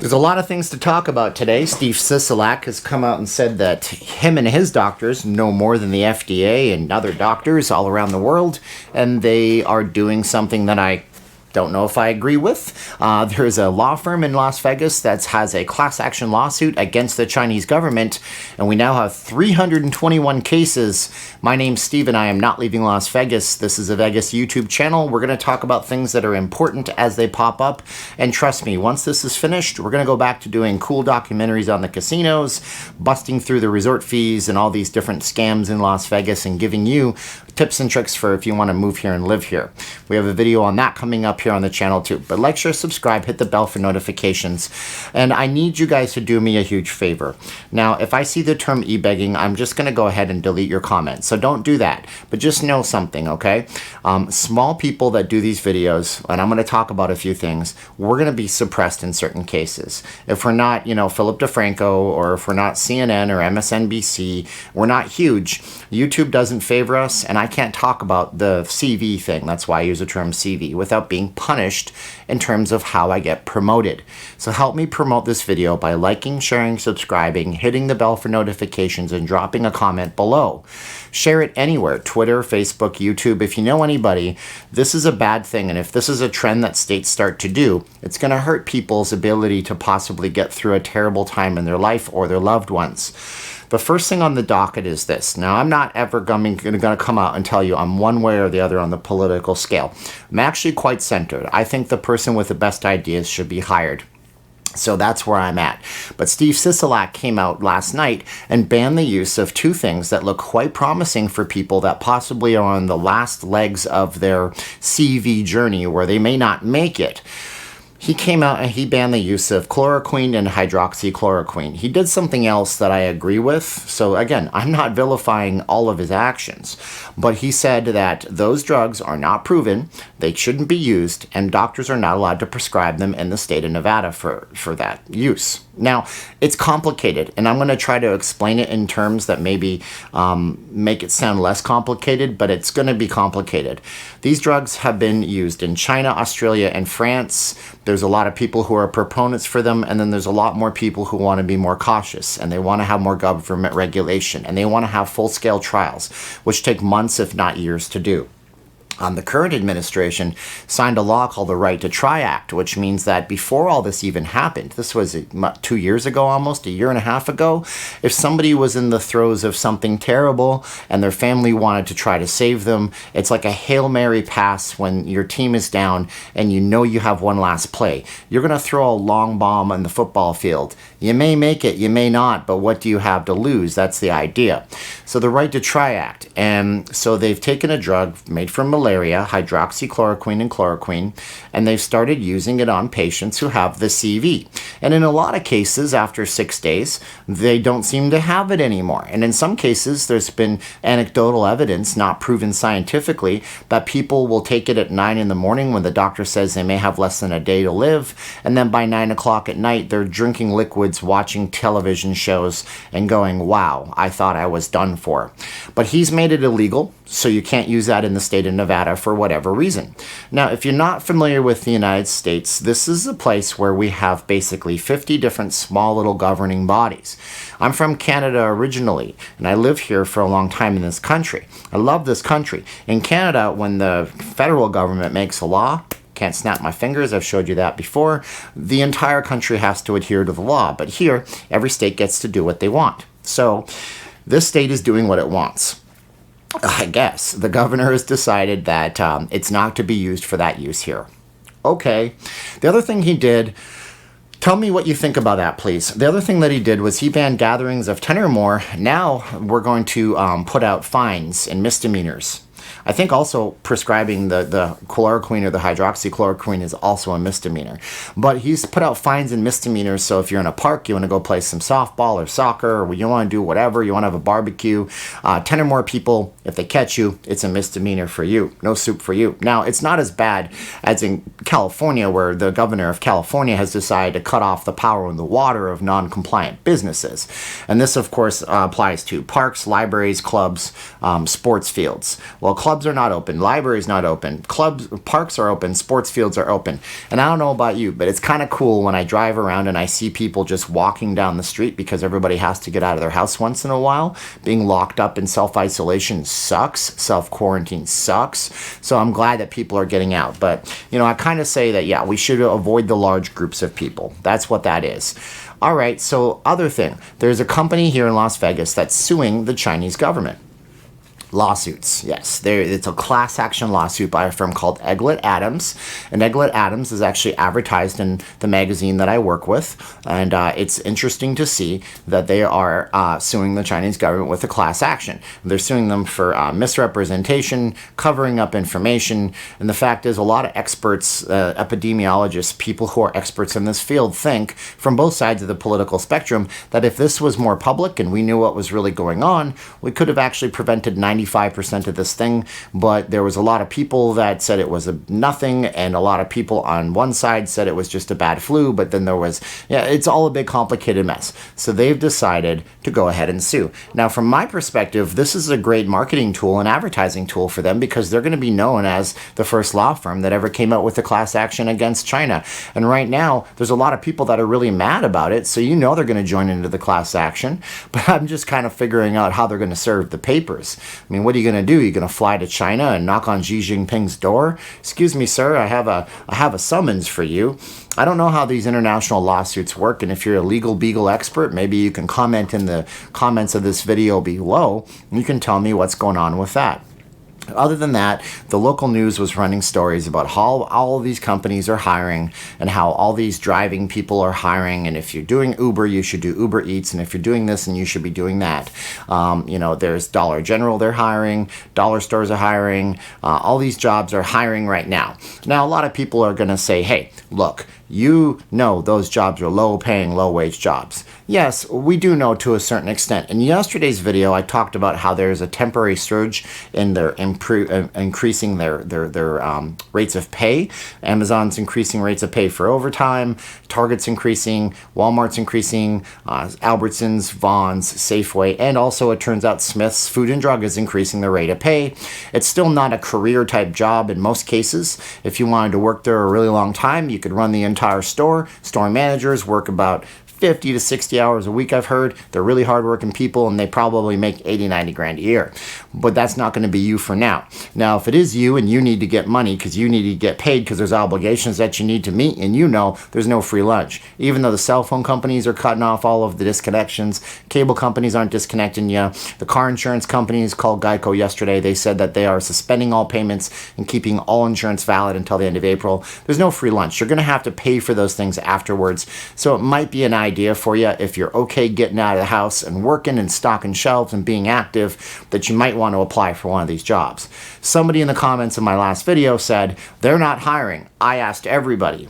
There's a lot of things to talk about today. Steve Sisolak has come out and said that him and his doctors know more than the FDA and other doctors all around the world, and they are doing something that I don't know if I agree with. There's a law firm in Las Vegas that has a class action lawsuit against the Chinese government, and we now have 321 cases. My name's Steve, and I am not leaving Las Vegas. This is a Vegas YouTube channel. We're going to talk about things that are important as they pop up, and trust me, once this is finished, we're going to go back to doing cool documentaries on the casinos, busting through the resort fees and all these different scams in Las Vegas, and giving you tips and tricks for if you want to move here and live here. We have a video on that coming up here on the channel too. But like, share, subscribe, hit the bell for notifications. And I need you guys to do me a huge favor. Now, if I see the term e-begging, I'm just going to go ahead and delete your comments. So don't do that. But just know something, okay? Small people that do these videos, and I'm going to talk about a few things, we're going to be suppressed in certain cases. If we're not, Philip DeFranco, or if we're not CNN or MSNBC, we're not huge. YouTube doesn't favor us, and I can't talk about the CV thing. That's why I use the term CV, without being punished in terms of how I get promoted. So help me promote this video by liking, sharing, subscribing, hitting the bell for notifications, and dropping a comment below. Share it anywhere, Twitter, Facebook, YouTube. If you know anybody, this is a bad thing, and if this is a trend that states start to do, it's going to hurt people's ability to possibly get through a terrible time in their life or their loved ones. The first thing on the docket is this. Now, I'm not ever going to come out and tell you I'm one way or the other on the political scale. I'm actually quite centered. I think the person with the best ideas should be hired. So that's where I'm at. But Steve Sisolak came out last night and banned the use of two things that look quite promising for people that possibly are on the last legs of their CV journey where they may not make it. He came out and he banned the use of chloroquine and hydroxychloroquine. He did something else that I agree with. So again, I'm not vilifying all of his actions, but he said that those drugs are not proven, they shouldn't be used, and doctors are not allowed to prescribe them in the state of Nevada for that use. Now, it's complicated, and I'm going to try to explain it in terms that maybe make it sound less complicated, but it's going to be complicated. These drugs have been used in China, Australia, and France. There's a lot of people who are proponents for them, and then there's a lot more people who want to be more cautious, and they want to have more government regulation, and they want to have full-scale trials, which take months, if not years, to do. The current administration signed a law called the Right to Try Act, which means that before all this even happened, this was 2 years ago, almost a year and a half ago, if somebody was in the throes of something terrible and their family wanted to try to save them, it's like a Hail Mary pass when your team is down and you know you have one last play. You're going to throw a long bomb on the football field. You may make it, you may not, but what do you have to lose? That's the idea. So the Right to Try Act, and so they've taken a drug made from malaria, hydroxychloroquine and chloroquine, and they've started using it on patients who have the CV. And in a lot of cases, after 6 days, they don't seem to have it anymore. And in some cases, there's been anecdotal evidence, not proven scientifically, that people will take it at 9 in the morning when the doctor says they may have less than a day to live, and then by 9 o'clock at night, they're drinking liquids, watching television shows, and going, wow, I thought I was done for. But he's made it illegal, so you can't use that in the state of Nevada for whatever reason. Now, if you're not familiar with the United States, this is a place where we have basically 50 different small little governing bodies. I'm from Canada originally, and I lived here for a long time in this country. I love this country. In Canada, when the federal government makes a law, can't snap my fingers, I've showed you that before, the entire country has to adhere to the law. But here, every state gets to do what they want. So this state is doing what it wants. I guess the governor has decided that it's not to be used for that use here. Okay. The other thing he did, tell me what you think about that, please. The other thing that he did was he banned gatherings of 10 or more. Now we're going to put out fines and misdemeanors. I think also prescribing the chloroquine or the hydroxychloroquine is also a misdemeanor. But he's put out fines and misdemeanors, so if you're in a park, you want to go play some softball or soccer, or you want to do whatever, you want to have a barbecue, 10 or more people, if they catch you, it's a misdemeanor for you. No soup for you. Now, it's not as bad as in California, where the governor of California has decided to cut off the power and the water of non-compliant businesses. And this, of course, applies to parks, libraries, clubs, sports fields. Well, Well, clubs are not open, libraries not open, parks are open, sports fields are open. And I don't know about you, but it's kind of cool when I drive around and I see people just walking down the street because everybody has to get out of their house once in a while. Being locked up in self-isolation sucks. Self-quarantine sucks. So I'm glad that people are getting out. But, I kind of say that, yeah, we should avoid the large groups of people. That's what that is. All right, so other thing. There's a company here in Las Vegas that's suing the Chinese government. Lawsuits, yes. It's a class action lawsuit by a firm called Egglet Adams. And Egglet Adams is actually advertised in the magazine that I work with. And it's interesting to see that they are suing the Chinese government with a class action. They're suing them for misrepresentation, covering up information. And the fact is, a lot of experts, epidemiologists, people who are experts in this field think, from both sides of the political spectrum, that if this was more public and we knew what was really going on, we could have actually prevented 95% of this thing. But there was a lot of people that said it was nothing, and a lot of people on one side said it was just a bad flu, but then there was, it's all a big complicated mess. So they've decided to go ahead and sue. Now, from my perspective, this is a great marketing tool and advertising tool for them, because they're going to be known as the first law firm that ever came out with a class action against China. And right now, there's a lot of people that are really mad about it, so they're going to join into the class action. But I'm just kind of figuring out how they're going to serve the papers. I mean, what are you going to do? You're going to fly to China and knock on Xi Jinping's door? Excuse me, sir, I have a summons for you. I don't know how these international lawsuits work, and if you're a legal beagle expert, maybe you can comment in the comments of this video below, and you can tell me what's going on with that. Other than that, the local news was running stories about how all of these companies are hiring and how all these driving people are hiring. And if you're doing Uber, you should do Uber Eats. And if you're doing this, and you should be doing that. There's Dollar General, they're hiring. Dollar stores are hiring. All these jobs are hiring right now. Now, a lot of people are going to say, hey, look, those jobs are low-paying, low-wage jobs. Yes, we do know to a certain extent. In yesterday's video, I talked about how there's a temporary surge in their increasing their rates of pay. Amazon's increasing rates of pay for overtime. Target's increasing. Walmart's increasing. Albertsons, Vons, Safeway, and also it turns out Smith's Food and Drug is increasing the rate of pay. It's still not a career-type job in most cases. If you wanted to work there a really long time, you could run the entire store. Store managers work about 50 to 60 hours a week, I've heard. They're really hardworking people, and they probably make 80, 90 grand a year. But that's not going to be you for now. Now, if it is you and you need to get money because you need to get paid because there's obligations that you need to meet, and there's no free lunch. Even though the cell phone companies are cutting off all of the disconnections, cable companies aren't disconnecting you. The car insurance companies called Geico yesterday. They said that they are suspending all payments and keeping all insurance valid until the end of April. There's no free lunch. You're going to have to pay for those things afterwards. So it might be an idea for you, if you're okay getting out of the house and working and stocking shelves and being active, that you might want to apply for one of these jobs. Somebody in the comments of my last video said, they're not hiring. I asked everybody.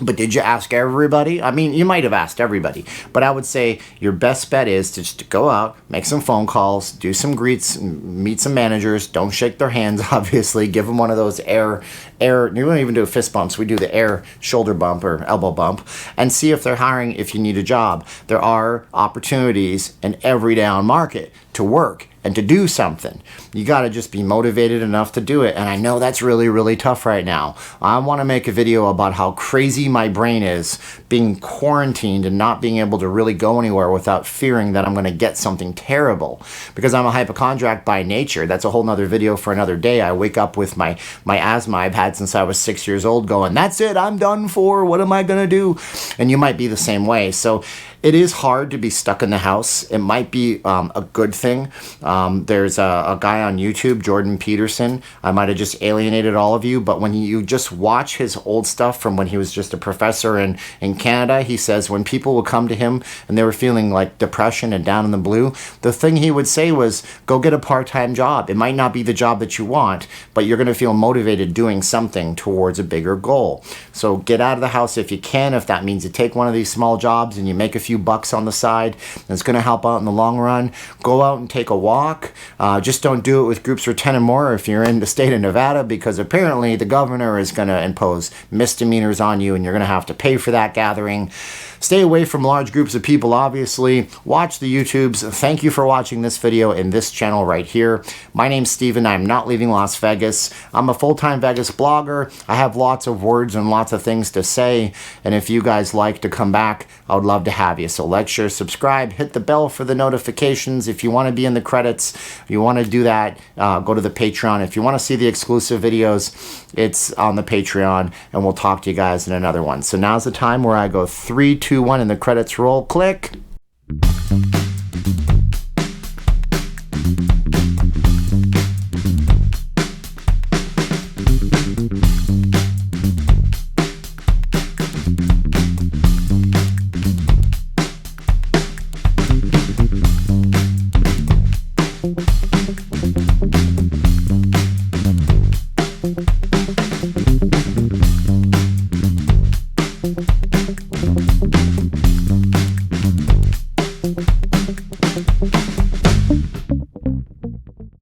But did you ask everybody? I mean, you might have asked everybody, but I would say your best bet is to just go out, make some phone calls, do some greets, meet some managers. Don't shake their hands, obviously. Give them one of those air. We don't even do fist bumps. We do the air shoulder bump or elbow bump, and see if they're hiring if you need a job. There are opportunities in every down market to work and to do something. You got to just be motivated enough to do it. And I know that's really, really tough right now. I want to make a video about how crazy my brain is being quarantined and not being able to really go anywhere without fearing that I'm going to get something terrible. Because I'm a hypochondriac by nature. That's a whole nother video for another day. I wake up with my asthma I've had since I was 6 years old going, that's it, I'm done for. What am I going to do? And you might be the same way. So it is hard to be stuck in the house. It might be a good thing. There's a guy on YouTube, Jordan Peterson. I might have just alienated all of you, but when you just watch his old stuff from when he was just a professor in Canada, he says when people would come to him and they were feeling like depression and down in the blue, the thing he would say was, go get a part-time job. It might not be the job that you want, but you're going to feel motivated doing something towards a bigger goal. So get out of the house if you can. If that means you take one of these small jobs and you make a few few bucks on the side. It's going to help out in the long run. Go out and take a walk. Just don't do it with groups of 10 or more if you're in the state of Nevada, because apparently the governor is going to impose misdemeanors on you and you're going to have to pay for that gathering. Stay away from large groups of people, obviously. Watch the YouTubes. Thank you for watching this video in this channel right here. My name's Steven. I'm not leaving Las Vegas. I'm a full-time Vegas blogger. I have lots of words and lots of things to say. And if you guys like to come back, I would love to have you. So like, share, subscribe, hit the bell for the notifications. If you want to be in the credits, you want to do that, go to the Patreon. If you want to see the exclusive videos, it's on the Patreon, and we'll talk to you guys in another one. So now's the time where I go 3, 2, 1, and the credits roll. Click.